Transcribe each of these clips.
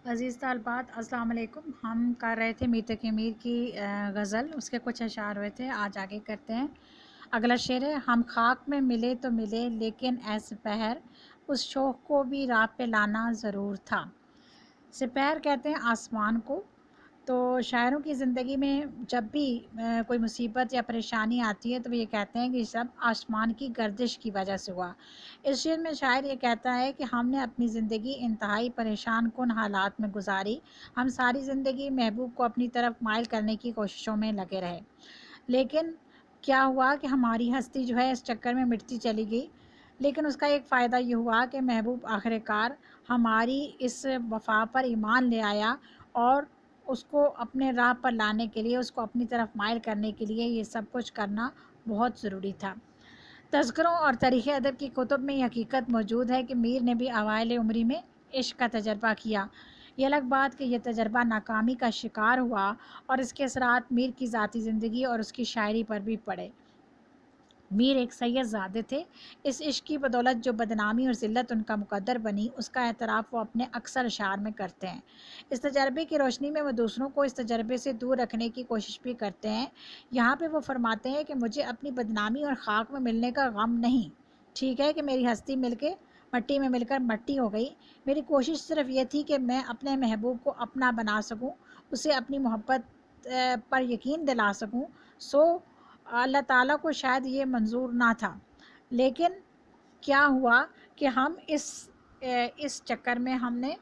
عزیز طالبات السلام علیکم۔ ہم کر رہے تھے میر تقی امیر کی غزل، اس کے کچھ اشعار ہوئے تھے، آج آگے کرتے ہیں۔ اگلا شعر ہے: ہم خاک میں ملے تو ملے لیکن اے سپہر، اس شوق کو بھی راہ پہ لانا ضرور تھا۔ سپہر کہتے ہیں آسمان کو۔ تو شاعروں کی زندگی میں جب بھی کوئی مصیبت یا پریشانی آتی ہے تو وہ یہ کہتے ہیں کہ یہ سب آسمان کی گردش کی وجہ سے ہوا۔ اس شعر میں شاعر یہ کہتا ہے کہ ہم نے اپنی زندگی انتہائی پریشان کن حالات میں گزاری، ہم ساری زندگی محبوب کو اپنی طرف مائل کرنے کی کوششوں میں لگے رہے، لیکن کیا ہوا کہ ہماری ہستی جو ہے اس چکر میں مٹتی چلی گئی۔ لیکن اس کا ایک فائدہ یہ ہوا کہ محبوب آخر کار ہماری اس وفا پر ایمان لے آیا، اور اس کو اپنے راہ پر لانے کے لیے، اس کو اپنی طرف مائل کرنے کے لیے یہ سب کچھ کرنا بہت ضروری تھا۔ تذکروں اور تاریخ ادب کی کتب میں یہ حقیقت موجود ہے کہ میر نے بھی اوائل عمری میں عشق کا تجربہ کیا۔ یہ الگ بات کہ یہ تجربہ ناکامی کا شکار ہوا اور اس کے اثرات میر کی ذاتی زندگی اور اس کی شاعری پر بھی پڑے۔ میر ایک سید زادے تھے۔ اس عشق کی بدولت جو بدنامی اور ذلت ان کا مقدر بنی، اس کا اعتراف وہ اپنے اکثر اشعار میں کرتے ہیں۔ اس تجربے کی روشنی میں وہ دوسروں کو اس تجربے سے دور رکھنے کی کوشش بھی کرتے ہیں۔ یہاں پہ وہ فرماتے ہیں کہ مجھے اپنی بدنامی اور خاک میں ملنے کا غم نہیں۔ ٹھیک ہے کہ میری ہستی مل کے مٹی میں مل کر مٹی ہو گئی، میری کوشش صرف یہ تھی کہ میں اپنے محبوب کو اپنا بنا سکوں، اسے اپنی محبت پر یقین دلا سکوں۔ اللہ تعالیٰ کو شاید یہ منظور نہ تھا، لیکن کیا ہوا کہ ہم اس چکر میں ہم نے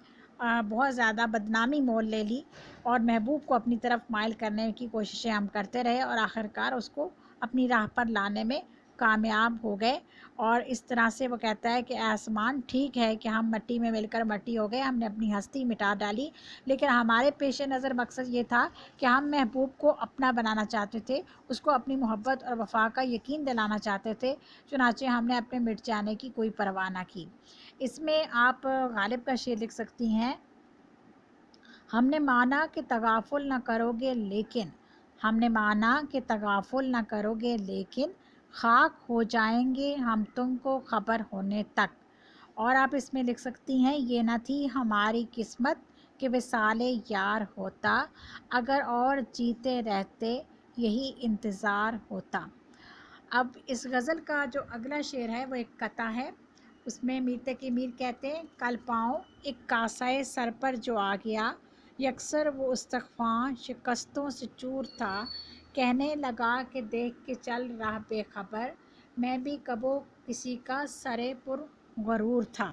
بہت زیادہ بدنامی مول لے لی، اور محبوب کو اپنی طرف مائل کرنے کی کوششیں ہم کرتے رہے، اور آخرکار اس کو اپنی راہ پر لانے میں کامیاب ہو گئے۔ اور اس طرح سے وہ کہتا ہے کہ اے آسمان، ٹھیک ہے کہ ہم مٹی میں مل کر مٹی ہو گئے، ہم نے اپنی ہستی مٹا ڈالی، لیکن ہمارے پیش نظر مقصد یہ تھا کہ ہم محبوب کو اپنا بنانا چاہتے تھے، اس کو اپنی محبت اور وفا کا یقین دلانا چاہتے تھے، چنانچہ ہم نے اپنے مٹ جانے کی کوئی پرواہ نہ کی۔ اس میں آپ غالب کا شعر لکھ سکتی ہیں: ہم نے مانا کہ تغافل نہ کرو گے لیکن، ہم نے مانا کہ تغافل نہ کرو گے لیکن، خاک ہو جائیں گے ہم تم کو خبر ہونے تک۔ اور آپ اس میں لکھ سکتی ہیں: یہ نہ تھی ہماری قسمت کہ وصال یار ہوتا، اگر اور جیتے رہتے یہی انتظار ہوتا۔ اب اس غزل کا جو اگلا شعر ہے وہ ایک قطع ہے۔ اس میں میر تقی امیر کہتے ہیں: کل پاؤں ایک کاسۂ سر پر جو آ گیا، یکسر وہ استغفاں شکستوں سے چور تھا، کہنے لگا کہ دیکھ کے چل راہ بے خبر، میں بھی کبو کسی کا سرے پر غرور تھا۔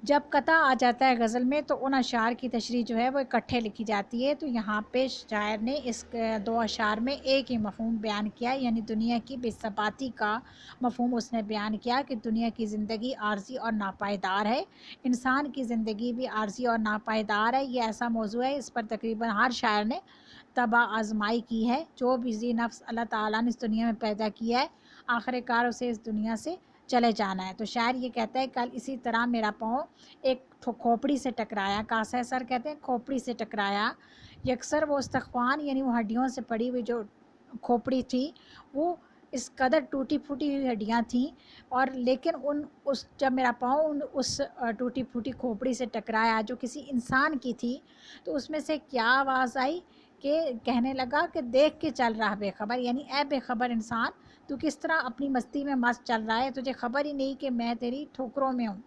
جب قطع آ جاتا ہے غزل میں تو ان اشعار کی تشریح جو ہے وہ اکٹھے لکھی جاتی ہے۔ تو یہاں پہ شاعر نے اس دو اشعار میں ایک ہی مفہوم بیان کیا، یعنی دنیا کی بے ثباتی کا مفہوم اس نے بیان کیا کہ دنیا کی زندگی عارضی اور ناپائیدار ہے، انسان کی زندگی بھی عارضی اور ناپائیدار ہے۔ یہ ایسا موضوع ہے، اس پر تقریباً ہر شاعر نے طبع آزمائی کی ہے۔ جو بھی ذی نفس اللہ تعالیٰ نے اس دنیا میں پیدا کیا ہے، آخر کار اسے اس دنیا سے چلے جانا ہے۔ تو شاعر یہ کہتا ہے: کل اسی طرح میرا پاؤں ایک کھوپڑی سے ٹکرایا، کاسۂ سر کہتے ہیں کھوپڑی سے ٹکرایا، یکسر وہ استخوان یعنی وہ ہڈیوں سے پڑی ہوئی جو کھوپڑی تھی، وہ اس قدر ٹوٹی پھوٹی ہوئی ہڈیاں تھیں، اور لیکن جب میرا پاؤں اس ٹوٹی پھوٹی کھوپڑی سے ٹکرایا جو کسی انسان کی تھی، تو اس میں سے کیا آواز آئی کہ کہنے لگا کہ دیکھ کے چل رہا بے خبر، یعنی اے بے خبر انسان، تو کس طرح اپنی مستی میں مست چل رہا ہے، تجھے خبر ہی نہیں کہ میں تیری ٹھوکروں میں ہوں۔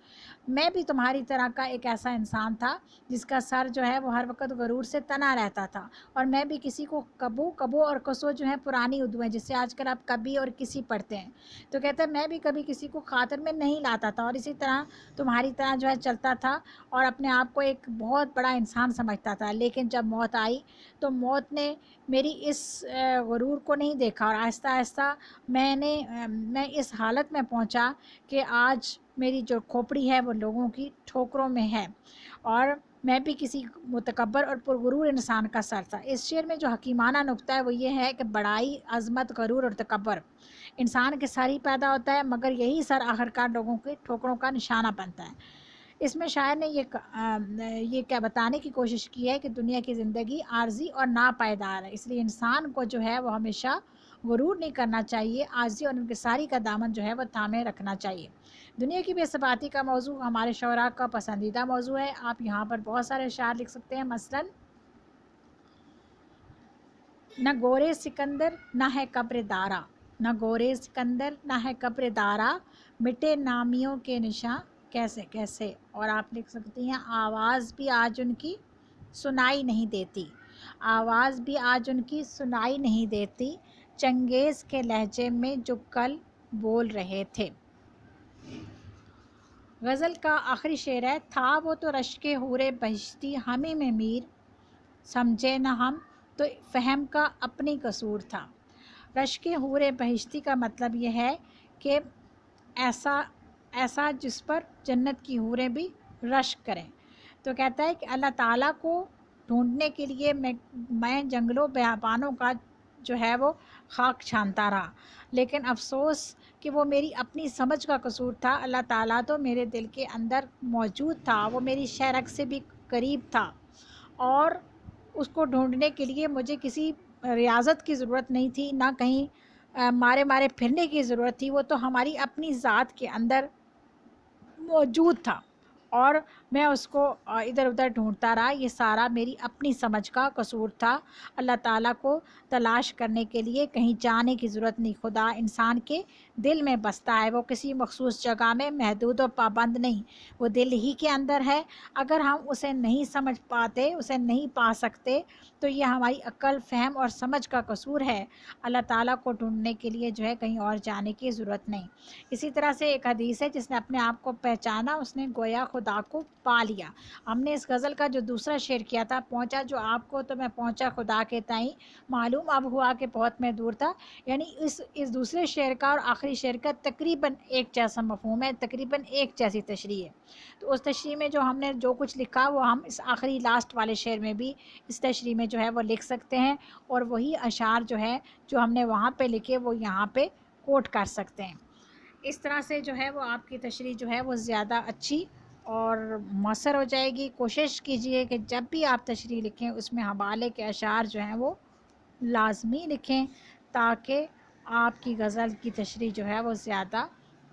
میں بھی تمہاری طرح کا ایک ایسا انسان تھا جس کا سر جو ہے وہ ہر وقت غرور سے تنا رہتا تھا، اور میں بھی کسی کو کبو اور کسو جو ہے پرانی اردو ہیں، جس سے آج کل آپ کبھی اور کسی پڑھتے ہیں، تو کہتے ہیں میں بھی کبھی کسی کو خاطر میں نہیں لاتا تھا، اور اسی طرح تمہاری طرح جو ہے چلتا تھا اور اپنے آپ کو ایک بہت بڑا انسان سمجھتا تھا۔ لیکن جب موت آئی تو موت نے میری اس غرور کو نہیں دیکھا، اور آہستہ آہستہ میں اس حالت میں پہنچا کہ آج میری جو کھوپڑی ہے وہ لوگوں کی ٹھوکروں میں ہے، اور میں بھی کسی متکبر اور پرغرور انسان کا سر تھا۔ اس شعر میں جو حکیمانہ نکتہ ہے وہ یہ ہے کہ بڑائی، عظمت، غرور اور تکبر انسان کے سر ہی پیدا ہوتا ہے، مگر یہی سر آخرکار لوگوں کے ٹھوکروں کا نشانہ بنتا ہے۔ اس میں شاعر نے یہ کیا بتانے کی کوشش کی ہے کہ دنیا کی زندگی عارضی اور ناپائیدار ہے، اس لیے انسان کو جو ہے وہ ہمیشہ غرور نہیں کرنا چاہیے، عاجزی اور انکساری کا دامن جو ہے وہ تھامے رکھنا چاہیے۔ دنیا کی بے ثباتی کا موضوع ہمارے شعراء کا پسندیدہ موضوع ہے۔ آپ یہاں پر بہت سارے اشعار لکھ سکتے ہیں، مثلاً نہ گورے سکندر نہ ہے قبر دارا، نہ گورے سکندر نہ ہے قبر دارا، مٹے نامیوں کے نشاں کیسے کیسے۔ اور آپ لکھ سکتی ہیں آواز بھی آج ان کی سنائی نہیں دیتی، آواز بھی آج ان کی سنائی نہیں دیتی، چنگیز کے لہجے میں جو کل بول رہے تھے۔ غزل کا آخری شعر ہے، تھا وہ تو رشک حور بہشتی ہمیں میں میر، سمجھے نہ ہم تو فہم کا اپنی قصور تھا۔ رشک حور بہشتی کا مطلب یہ ہے کہ ایسا جس پر جنت کی حوریں بھی رشک کریں۔ تو کہتا ہے کہ اللہ تعالیٰ کو ڈھونڈنے کے لیے میں جنگلوں بیابانوں کا جو ہے وہ خاک چھانتا رہا، لیکن افسوس کہ وہ میری اپنی سمجھ کا قصور تھا۔ اللہ تعالیٰ تو میرے دل کے اندر موجود تھا، وہ میری شہرک سے بھی قریب تھا، اور اس کو ڈھونڈنے کے لیے مجھے کسی ریاضت کی ضرورت نہیں تھی، نہ کہیں مارے پھرنے کی ضرورت تھی، وہ تو ہماری اپنی ذات کے اندر موجود تھا، اور میں اس کو ادھر ادھر ڈھونڈتا رہا۔ یہ سارا میری اپنی سمجھ کا قصور تھا۔ اللہ تعالیٰ کو تلاش کرنے کے لیے کہیں جانے کی ضرورت نہیں۔ خدا انسان کے دل میں بستا ہے، وہ کسی مخصوص جگہ میں محدود و پابند نہیں، وہ دل ہی کے اندر ہے۔ اگر ہم اسے نہیں سمجھ پاتے، اسے نہیں پا سکتے، تو یہ ہماری عقل، فہم اور سمجھ کا قصور ہے۔ اللہ تعالیٰ کو ڈھونڈنے کے لیے جو ہے کہیں اور جانے کی ضرورت نہیں۔ اسی طرح سے ایک حدیث ہے، جس نے اپنے آپ کو پہچانا اس نے گویا خدا کو پا لیا۔ ہم نے اس غزل کا جو دوسرا شعر کیا تھا، پہنچا جو آپ کو تو میں پہنچا خدا کے تائیں، معلوم اب ہوا کہ بہت میں دور تھا، یعنی اس دوسرے شعر کا اور آخری شعر کا تقریباً ایک جیسا مفہوم ہے، تقریباً ایک جیسی تشریح ہے۔ تو اس تشریح میں جو ہم نے جو کچھ لکھا، وہ ہم اس آخری لاسٹ والے شعر میں بھی اس تشریح میں جو ہے وہ لکھ سکتے ہیں، اور وہی اشعار جو ہے جو ہم نے وہاں پہ لکھے وہ یہاں پہ کوٹ کر سکتے ہیں۔ اس طرح سے جو ہے وہ آپ کی تشریح جو ہے وہ زیادہ اچھی اور مؤثر ہو جائے گی۔ کوشش کیجئے کہ جب بھی آپ تشریح لکھیں اس میں حوالے کے اشعار جو ہیں وہ لازمی لکھیں، تاکہ آپ کی غزل کی تشریح جو ہے وہ زیادہ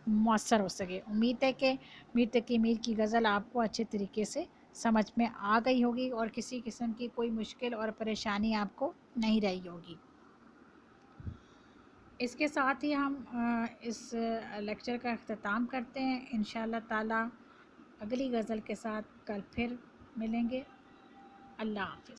مؤثر ہو سکے۔ امید ہے کہ میر تقی میر کی غزل آپ کو اچھے طریقے سے سمجھ میں آ گئی ہوگی، اور کسی قسم کی کوئی مشکل اور پریشانی آپ کو نہیں رہی ہوگی۔ اس کے ساتھ ہی ہم اس لیکچر کا اختتام کرتے ہیں۔ انشاءاللہ تعالی اگلی غزل کے ساتھ کل پھر ملیں گے۔ اللہ حافظ۔